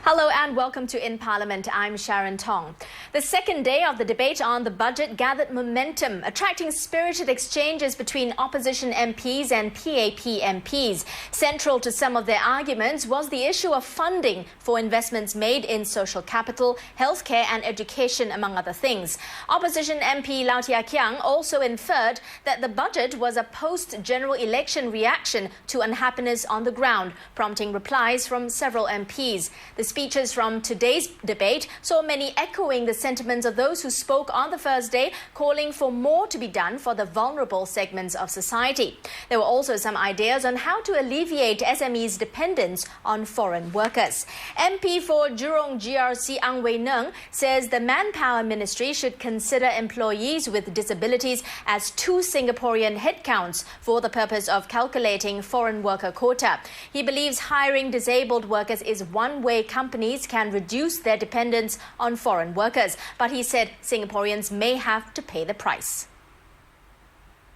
Hello and welcome to In Parliament. I'm Sharon Tong. The second day of the debate on the budget gathered momentum, attracting spirited exchanges between opposition MPs and PAP MPs. Central to some of their arguments was the issue of funding for investments made in social capital, healthcare and education, among other things. Opposition MP Lau Tia Kiang also inferred that the budget was a post-general election reaction to unhappiness on the ground, prompting replies from several MPs. The speeches from today's debate saw many echoing the sentiments of those who spoke on the first day, calling for more to be done for the vulnerable segments of society. There were also some ideas on how to alleviate SMEs' dependence on foreign workers. MP for Jurong GRC Ang Wei Neng says the Manpower Ministry should consider employees with disabilities as 2 Singaporean headcounts for the purpose of calculating foreign worker quota. He believes hiring disabled workers is one way companies can reduce their dependence on foreign workers, but he said Singaporeans may have to pay the price.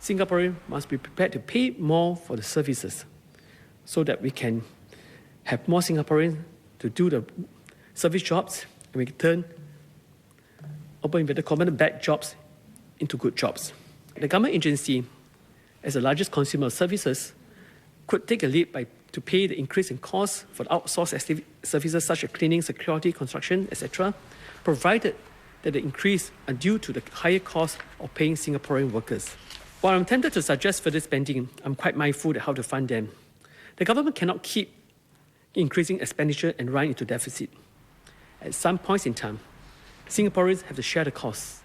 Singaporeans must be prepared to pay more for the services so that we can have more Singaporeans to do the service jobs and we can turn open inverted comma bad jobs into good jobs. The government agency, as the largest consumer of services, could take a lead to pay the increase in costs for outsourced services such as cleaning, security, construction, etc., provided that the increase are due to the higher cost of paying Singaporean workers. While I'm tempted to suggest further spending, I'm quite mindful of how to fund them. The government cannot keep increasing expenditure and run into deficit. At some points in time, Singaporeans have to share the costs.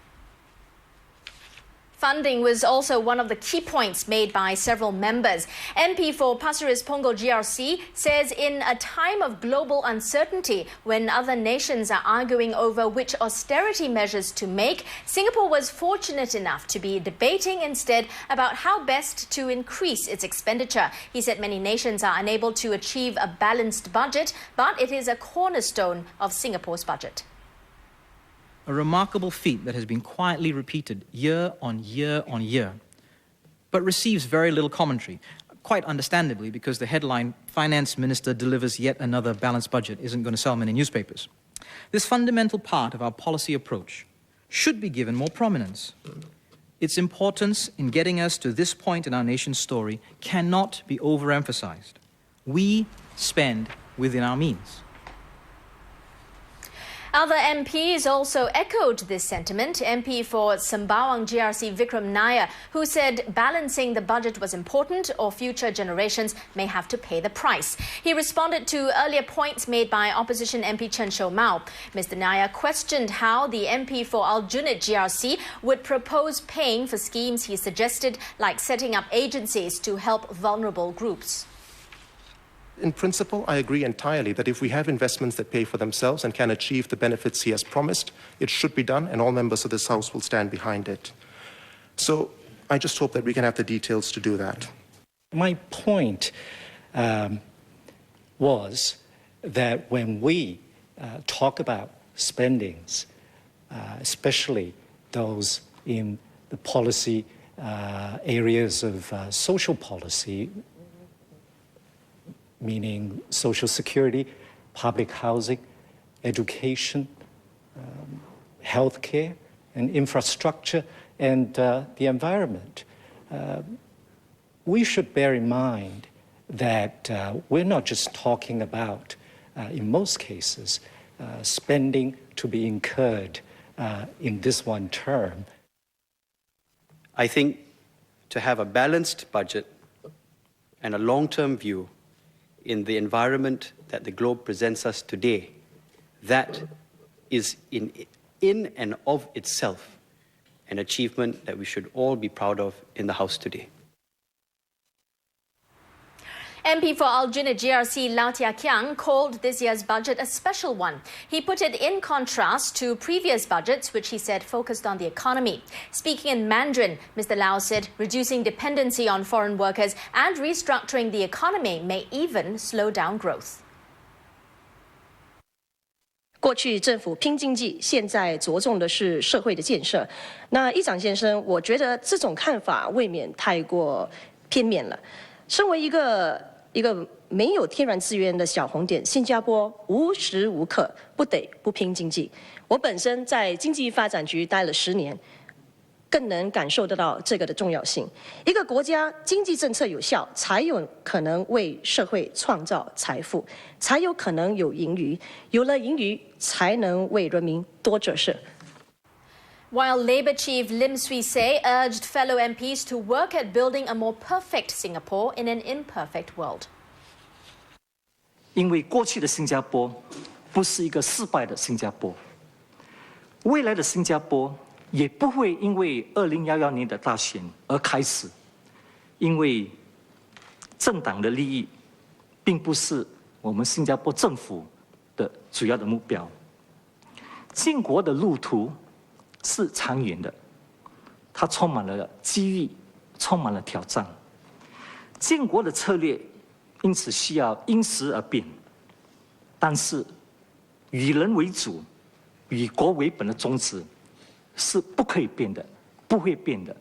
Funding was also one of the key points made by several members. MP for Pasir Ris Punggol GRC says in a time of global uncertainty, when other nations are arguing over which austerity measures to make, Singapore was fortunate enough to be debating instead about how best to increase its expenditure. He said many nations are unable to achieve a balanced budget, but it is a cornerstone of Singapore's budget. A remarkable feat that has been quietly repeated year on year on year, but receives very little commentary, quite understandably, because the headline, Finance Minister delivers yet another balanced budget, isn't going to sell many newspapers. This fundamental part of our policy approach should be given more prominence. Its importance in getting us to this point in our nation's story cannot be overemphasized. We spend within our means. Other MPs also echoed this sentiment. MP for Sembawang GRC Vikram Nair, who said balancing the budget was important or future generations may have to pay the price. He responded to earlier points made by opposition MP Chen Shou Mao. Mr. Nair questioned how the MP for Aljunied GRC would propose paying for schemes he suggested, like setting up agencies to help vulnerable groups. In principle, I agree entirely that if we have investments that pay for themselves and can achieve the benefits he has promised, it should be done, and all members of this House will stand behind it. So I just hope that we can have the details to do that. My point was that when we talk about spendings, especially those in the policy areas of social policy, meaning social security, public housing, education, healthcare, and infrastructure, and the environment. We should bear in mind that we're not just talking about, in most cases, spending to be incurred in this one term. I think to have a balanced budget and a long-term view in the environment that the globe presents us today, that is in and of itself an achievement that we should all be proud of in the House today. MP for Aljunied GRC Lau Tia Kiang called this year's budget a special one. He put it in contrast to previous budgets, which he said focused on the economy. Speaking in Mandarin, Mr. Lau said reducing dependency on foreign workers and restructuring the economy may even slow down growth. 过去政府拼经济，现在着重的是社会的建设。那议长先生，我觉得这种看法未免太过片面了。身为一个一个没有天然资源的小红点，新加坡无时无刻不得不拼经济。我本身在经济发展局待了10年，更能感受得到这个的重要性。一个国家经济政策有效，才有可能为社会创造财富，才有可能有盈余。有了盈余，才能为人民多做事。While Labour Chief Lim Swee Say urged fellow MPs to work at building a more perfect Singapore in an imperfect world. 因为过去的新加坡不是一个失败的新加坡，未来的新加坡也不会因为2011年的大选而开始，因为政党的利益并不是我们新加坡政府的主要的目标。建国的路途是长远的，它充满了机遇，充满了挑战。建国的策略因此需要因时而变，但是以人为主、以国为本的宗旨是不可以变的，不会变的。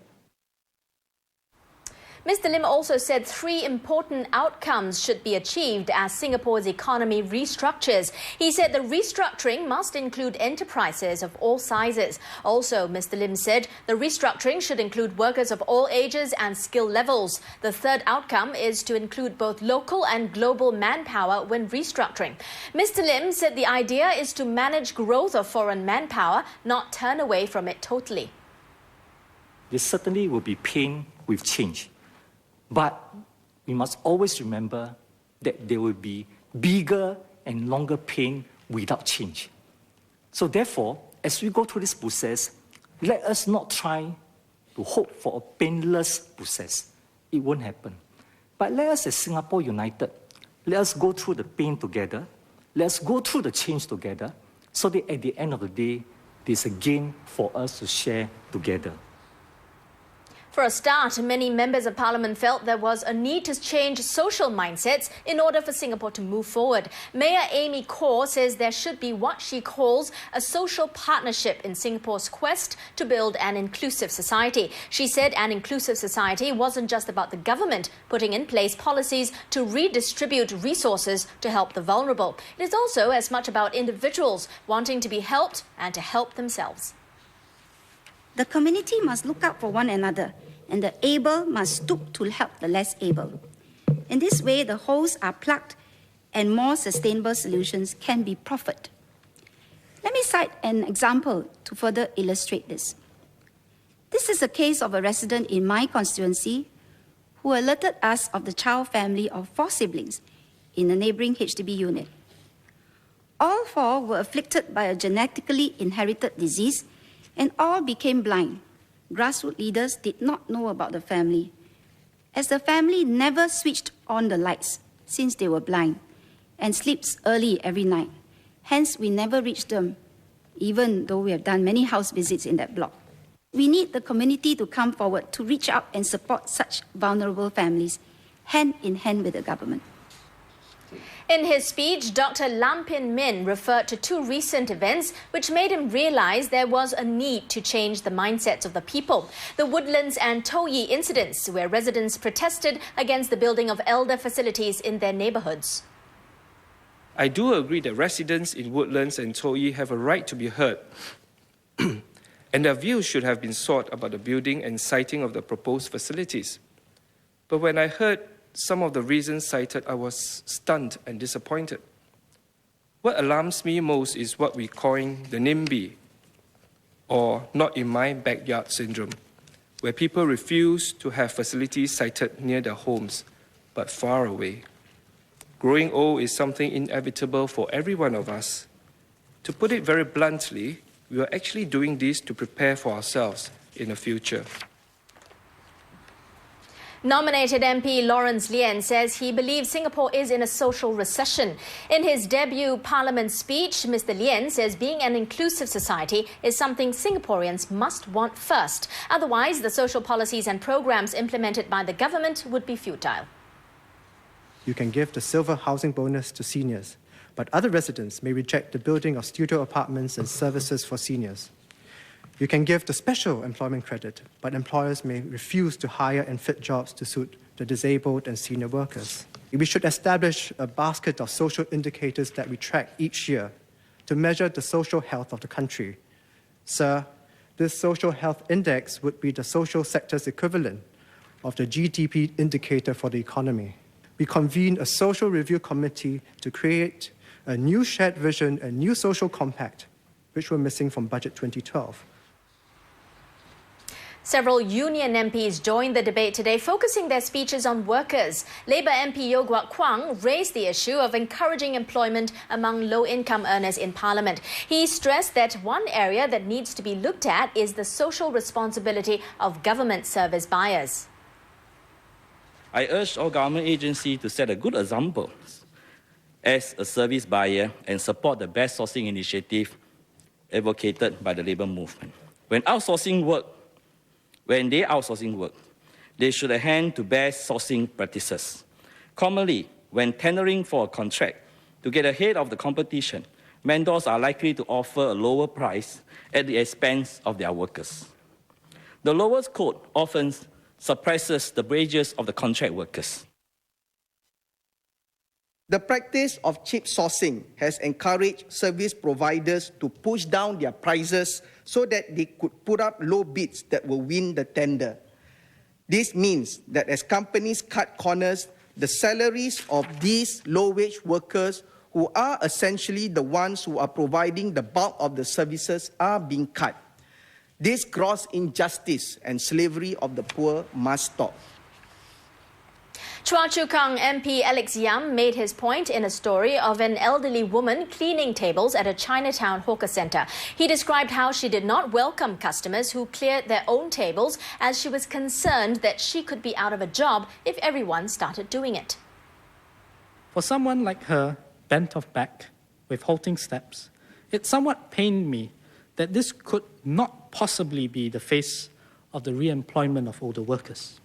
Mr. Lim also said 3 important outcomes should be achieved as Singapore's economy restructures. He said the restructuring must include enterprises of all sizes. Also, Mr. Lim said the restructuring should include workers of all ages and skill levels. The third outcome is to include both local and global manpower when restructuring. Mr. Lim said the idea is to manage growth of foreign manpower, not turn away from it totally. There certainly will be pain with change. But we must always remember that there will be bigger and longer pain without change. So therefore, as we go through this process, let us not try to hope for a painless process. It won't happen. But let us as Singapore United, let us go through the pain together, let us go through the change together, so that at the end of the day, there's a gain for us to share together. For a start, many members of parliament felt there was a need to change social mindsets in order for Singapore to move forward. Mayor Amy Khor says there should be what she calls a social partnership in Singapore's quest to build an inclusive society. She said an inclusive society wasn't just about the government putting in place policies to redistribute resources to help the vulnerable. It is also as much about individuals wanting to be helped and to help themselves. The community must look out for one another, and the able must stoop to help the less able. In this way, the holes are plugged and more sustainable solutions can be proffered. Let me cite an example to further illustrate this. This is a case of a resident in my constituency who alerted us of the child family of 4 siblings in a neighbouring HDB unit. All 4 were afflicted by a genetically inherited disease, and all became blind. Grassroots leaders did not know about the family, as the family never switched on the lights since they were blind and sleeps early every night. Hence, we never reached them, even though we have done many house visits in that block. We need the community to come forward to reach out and support such vulnerable families, hand in hand with the government. In his speech, Dr. Lam Pin Min referred to 2 recent events which made him realise there was a need to change the mindsets of the people. The Woodlands and Toh Yee incidents, where residents protested against the building of elder facilities in their neighbourhoods. I do agree that residents in Woodlands and Toh Yee have a right to be heard, and their views should have been sought about the building and siting of the proposed facilities. But when I heard some of the reasons cited, I was stunned and disappointed. What alarms me most is what we coin the NIMBY, or not in my backyard syndrome, where people refuse to have facilities sited near their homes, but far away. Growing old is something inevitable for every one of us. To put it very bluntly, we are actually doing this to prepare for ourselves in the future. Nominated MP Lawrence Lien says he believes Singapore is in a social recession. In his debut parliament speech, Mr. Lien says being an inclusive society is something Singaporeans must want first. Otherwise, the social policies and programs implemented by the government would be futile. You can give the silver housing bonus to seniors, but other residents may reject the building of studio apartments and services for seniors. You can give the special employment credit, but employers may refuse to hire and fit jobs to suit the disabled and senior workers. We should establish a basket of social indicators that we track each year to measure the social health of the country. Sir, this social health index would be the social sector's equivalent of the GDP indicator for the economy. We convened a social review committee to create a new shared vision, a new social compact, which were missing from Budget 2012. Several union MPs joined the debate today, focusing their speeches on workers. Labour MP Yeo Guat Kwang raised the issue of encouraging employment among low-income earners in Parliament. He stressed that one area that needs to be looked at is the social responsibility of government service buyers. I urge all government agencies to set a good example as a service buyer and support the best sourcing initiative advocated by the labour movement. When they outsourcing work, they should adhere to best sourcing practices. Commonly, when tendering for a contract, to get ahead of the competition, vendors are likely to offer a lower price at the expense of their workers. The lowest quote often suppresses the wages of the contract workers. The practice of cheap sourcing has encouraged service providers to push down their prices so that they could put up low bids that will win the tender. This means that as companies cut corners, the salaries of these low-wage workers, who are essentially the ones who are providing the bulk of the services, are being cut. This gross injustice and slavery of the poor must stop. Chua Chu Kang MP Alex Yam made his point in a story of an elderly woman cleaning tables at a Chinatown hawker centre. He described how she did not welcome customers who cleared their own tables, as she was concerned that she could be out of a job if everyone started doing it. For someone like her, bent of back, with halting steps, it somewhat pained me that this could not possibly be the face of the re-employment of older workers.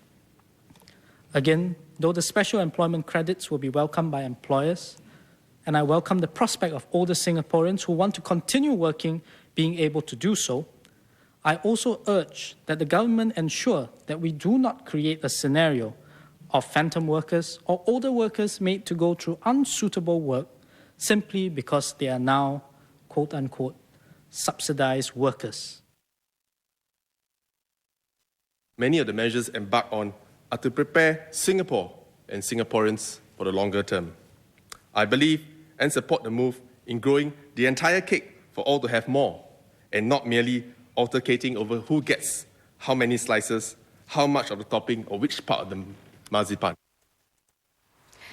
Again, though the special employment credits will be welcomed by employers, and I welcome the prospect of older Singaporeans who want to continue working being able to do so, I also urge that the government ensure that we do not create a scenario of phantom workers or older workers made to go through unsuitable work simply because they are now, quote-unquote, subsidized workers. Many of the measures embarked on are to prepare Singapore and Singaporeans for the longer term. I believe and support the move in growing the entire cake for all to have more, and not merely altercating over who gets how many slices, how much of the topping, or which part of the marzipan.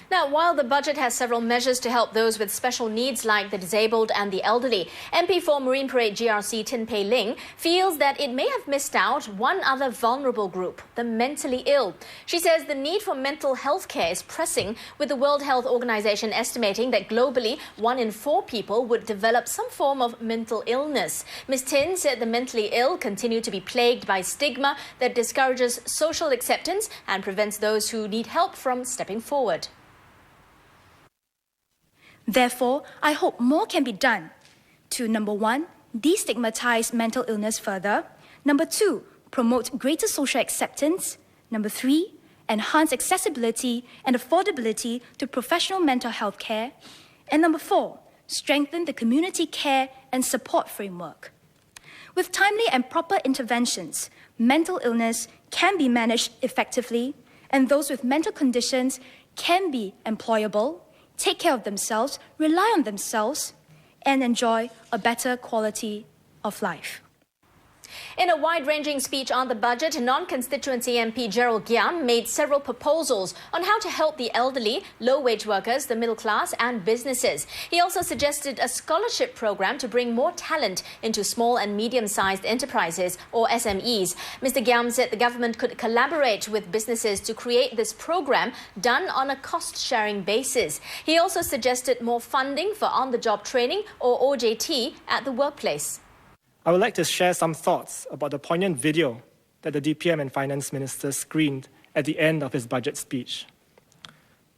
Now, while the budget has several measures to help those with special needs like the disabled and the elderly, MP for Marine Parade GRC Tin Pei Ling feels that it may have missed out one other vulnerable group, the mentally ill. She says the need for mental health care is pressing, with the World Health Organization estimating that globally 1 in 4 people would develop some form of mental illness. Ms. Tin said the mentally ill continue to be plagued by stigma that discourages social acceptance and prevents those who need help from stepping forward. Therefore, I hope more can be done to, number 1, destigmatize mental illness further, number 2, promote greater social acceptance, number 3, enhance accessibility and affordability to professional mental health care, and number 4, strengthen the community care and support framework. With timely and proper interventions, mental illness can be managed effectively, and those with mental conditions can be employable, take care of themselves, rely on themselves, and enjoy a better quality of life. In a wide-ranging speech on the budget, non-constituency MP Gerald Giam made several proposals on how to help the elderly, low-wage workers, the middle class and businesses. He also suggested a scholarship program to bring more talent into small and medium-sized enterprises, or SMEs. Mr. Giam said the government could collaborate with businesses to create this program done on a cost-sharing basis. He also suggested more funding for on-the-job training, or OJT, at the workplace. I would like to share some thoughts about the poignant video that the DPM and Finance Minister screened at the end of his budget speech.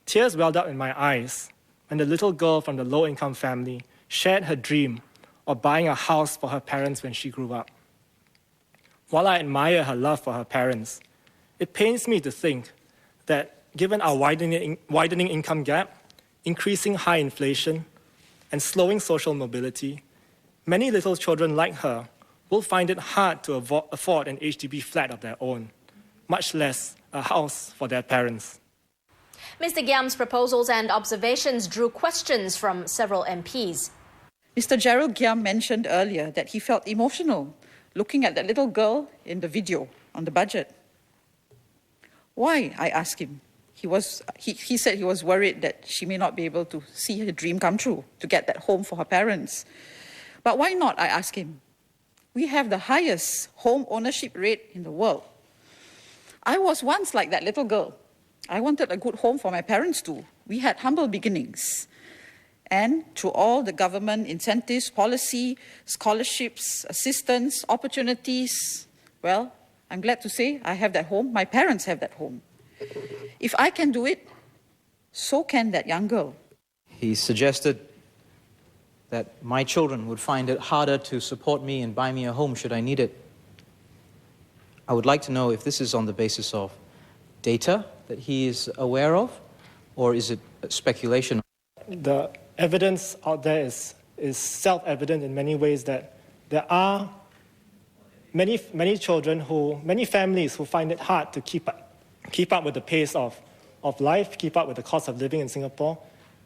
Tears welled up in my eyes when the little girl from the low-income family shared her dream of buying a house for her parents when she grew up. While I admire her love for her parents, it pains me to think that given our widening income gap, increasing high inflation, and slowing social mobility, many little children like her will find it hard to afford an HDB flat of their own, much less a house for their parents. Mr. Giam's proposals and observations drew questions from several MPs. Mr. Gerald Giam mentioned earlier that he felt emotional looking at that little girl in the video on the budget. Why, I asked him. He said he was worried that she may not be able to see her dream come true, to get that home for her parents. But why not, I asked him. We have the highest home ownership rate in the world. I was once like that little girl. I wanted a good home for my parents too. We had humble beginnings. And through all the government incentives, policy, scholarships, assistance, opportunities, well, I'm glad to say I have that home. My parents have that home. If I can do it, so can that young girl. He suggested that my children would find it harder to support me and buy me a home should I need it. I would like to know if this is on the basis of data that he is aware of, or is it speculation? The evidence out there is self-evident in many ways that there are many families who find it hard to keep up with the pace of life, keep up with the cost of living in Singapore.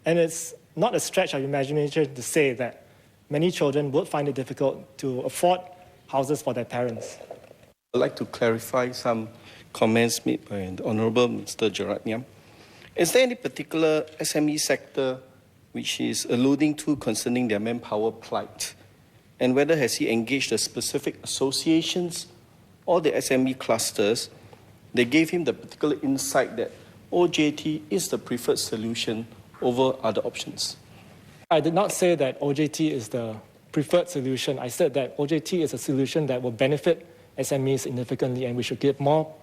And it's not a stretch of imagination to say that many children would find it difficult to afford houses for their parents. I'd like to clarify some comments made by the Honourable Mr. Gerard Giam. Is there any particular SME sector which he is alluding to concerning their manpower plight? And whether has he engaged the specific associations or the SME clusters that gave him the particular insight that OJT is the preferred solution over other options? I did not say that OJT is the preferred solution. I said that OJT is a solution that will benefit SMEs significantly, and we should give more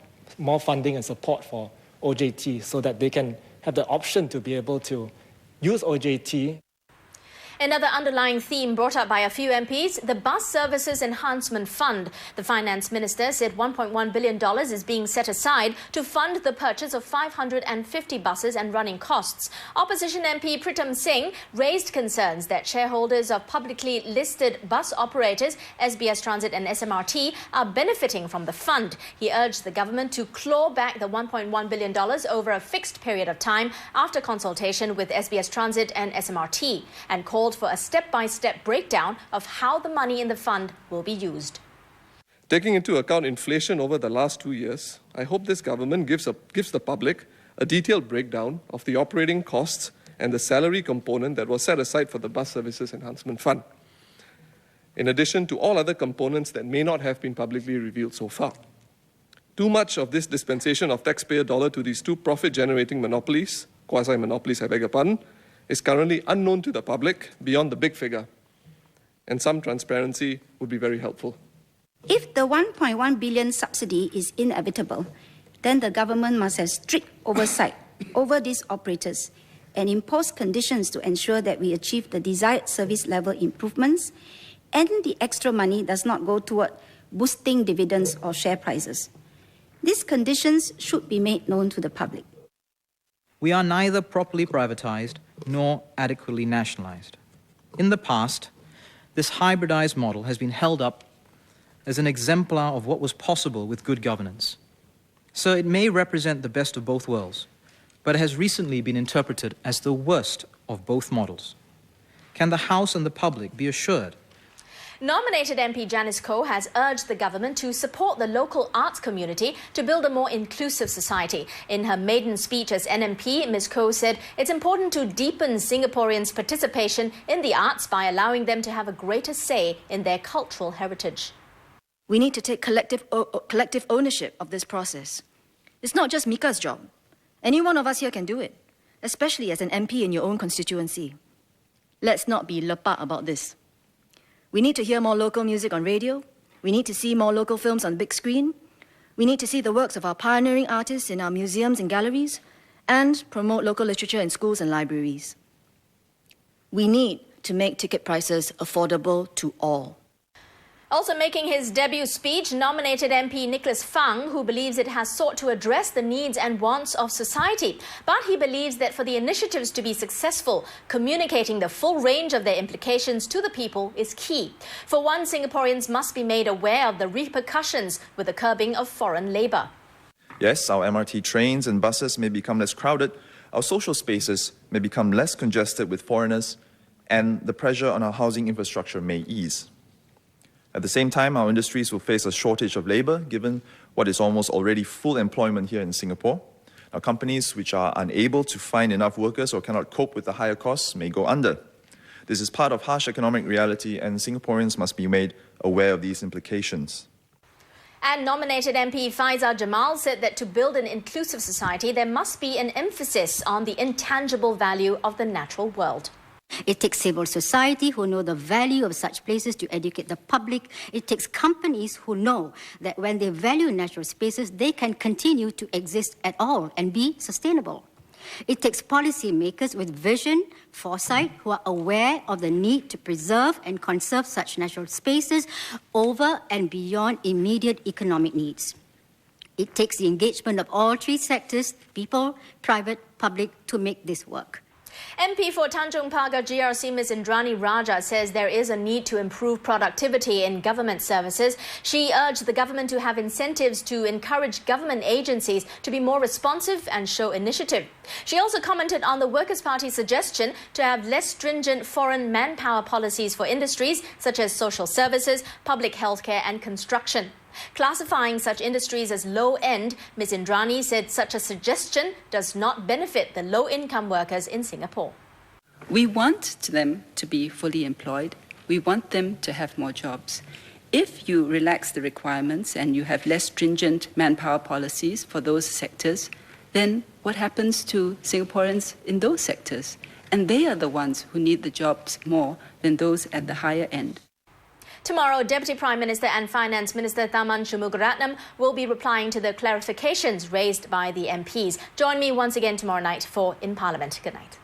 funding and support for OJT so that they can have the option to be able to use OJT. Another underlying theme brought up by a few MPs, the Bus Services Enhancement Fund. The Finance Minister said $1.1 billion is being set aside to fund the purchase of 550 buses and running costs. Opposition MP Pritam Singh raised concerns that shareholders of publicly listed bus operators, SBS Transit and SMRT, are benefiting from the fund. He urged the government to claw back the $1.1 billion over a fixed period of time after consultation with SBS Transit and SMRT, and called for a step-by-step breakdown of how the money in the fund will be used. Taking into account inflation over the last 2 years, I hope this government gives the public a detailed breakdown of the operating costs and the salary component that was set aside for the Bus Services Enhancement Fund, in addition to all other components that may not have been publicly revealed so far. Too much of this dispensation of taxpayer dollar to these two profit-generating monopolies, quasi-monopolies, I beg your pardon, is currently unknown to the public beyond the big figure, and some transparency would be very helpful. If the 1.1 billion subsidy is inevitable, then the government must have strict oversight over these operators and impose conditions to ensure that we achieve the desired service level improvements and the extra money does not go toward boosting dividends or share prices. These conditions should be made known to the public. We are neither properly privatized nor adequately nationalized. In the past, this hybridized model has been held up as an exemplar of what was possible with good governance. So it may represent the best of both worlds, but it has recently been interpreted as the worst of both models. Can the House and the public be assured? Nominated MP Janice Koh has urged the government to support the local arts community to build a more inclusive society. In her maiden speech as NMP, Ms. Koh said it's important to deepen Singaporeans' participation in the arts by allowing them to have a greater say in their cultural heritage. We need to take collective ownership of this process. It's not just Mika's job. Any one of us here can do it, especially as an MP in your own constituency. Let's not be lepak about this. We need to hear more local music on radio. We need to see more local films on the big screen. We need to see the works of our pioneering artists in our museums and galleries, and promote local literature in schools and libraries. We need to make ticket prices affordable to all. Also making his debut speech, nominated MP Nicholas Fang, who believes it has sought to address the needs and wants of society. But he believes that for the initiatives to be successful, communicating the full range of their implications to the people is key. For one, Singaporeans must be made aware of the repercussions with the curbing of foreign labour. Yes, our MRT trains and buses may become less crowded, our social spaces may become less congested with foreigners, and the pressure on our housing infrastructure may ease. At the same time, our industries will face a shortage of labour, given what is almost already full employment here in Singapore. Now, companies which are unable to find enough workers or cannot cope with the higher costs may go under. This is part of harsh economic reality, and Singaporeans must be made aware of these implications. And nominated MP Faizal Jamal said that to build an inclusive society, there must be an emphasis on the intangible value of the natural world. It takes civil society who know the value of such places to educate the public. It takes companies who know that when they value natural spaces, they can continue to exist at all and be sustainable. It takes policymakers with vision, foresight, who are aware of the need to preserve and conserve such natural spaces over and beyond immediate economic needs. It takes the engagement of all three sectors, people, private, public, to make this work. MP for Tanjung Pagar GRC Ms. Indrani Raja says there is a need to improve productivity in government services. She urged the government to have incentives to encourage government agencies to be more responsive and show initiative. She also commented on the Workers' Party's suggestion to have less stringent foreign manpower policies for industries such as social services, public healthcare and construction. Classifying such industries as low-end, Ms. Indrani said such a suggestion does not benefit the low-income workers in Singapore. We want them to be fully employed. We want them to have more jobs. If you relax the requirements and you have less stringent manpower policies for those sectors, then what happens to Singaporeans in those sectors? And they are the ones who need the jobs more than those at the higher end. Tomorrow, Deputy Prime Minister and Finance Minister Tharman Shanmugaratnam will be replying to the clarifications raised by the MPs. Join me once again tomorrow night for In Parliament. Good night.